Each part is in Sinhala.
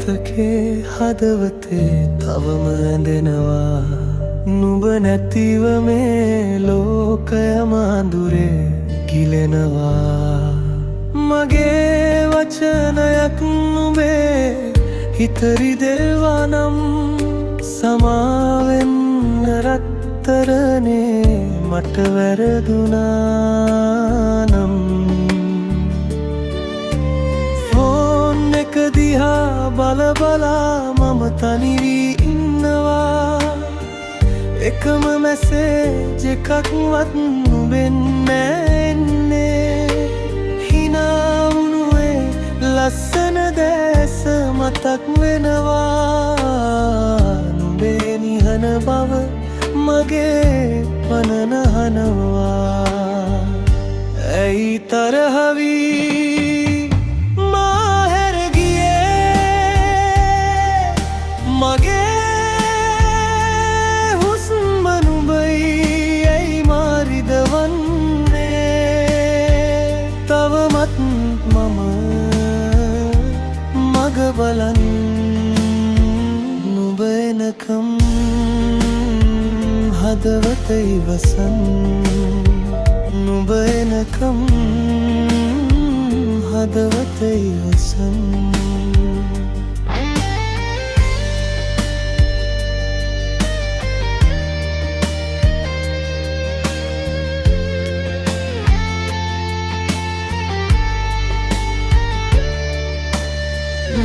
මතකේ හදවතේ තවම ඇඳෙනවා නුඹ නැතිව මේ ලෝකයම අඳුරේ ගිලෙනවා මගේ වචනයක් නුඹේ හිත රිදෙවා නම් සමාවෙන්න රත්තරනේ මට වැරදුනා නම් ෆෝන් එක දිහා බල බලා මම තනි වී ඉන්නවා එකම මැසේජ් එකක්වත් නුඹෙන් නැන්නේ හිනා වුණුවේ ලස්සන දැස මතක් වෙනවා නුඹේ නිහන බව මගේ පන නහනවා ඇයි තරහ වී මා හැර ගියේ මගේ හුස්ම නුඹයි ඇයි මා රිදවන්නේ තවමත් මම මග බලන් නුඹ එනකම් හදවත ඉවසන් නුඹ එනකම් හදවත ඉවසන්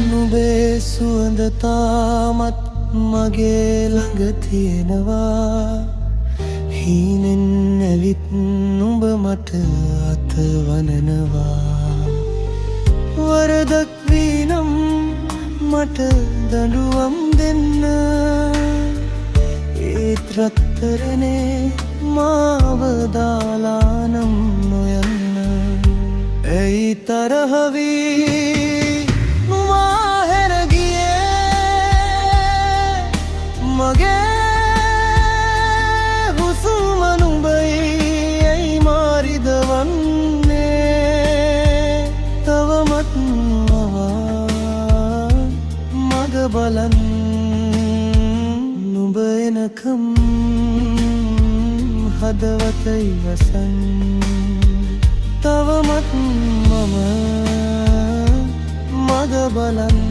නුඹේ සුවඳ තාමත් මගේ ළඟ තියෙනවා හීනෙන් ඇවිත් නුඹ මට අතවනනවා වරදක් වී නම් මට දඬුවම් දෙන්න ඒත් රත්තරනේ මාව දාලා නම් නොයන්න ඇයි තරහ වී මගේ හුස්ම නුඹයි ඇයි මා රිදවන්නේ තවමත් මග බලන් නුඹ එනකම් හදවත ඉවසන් තවමත් මග බලන්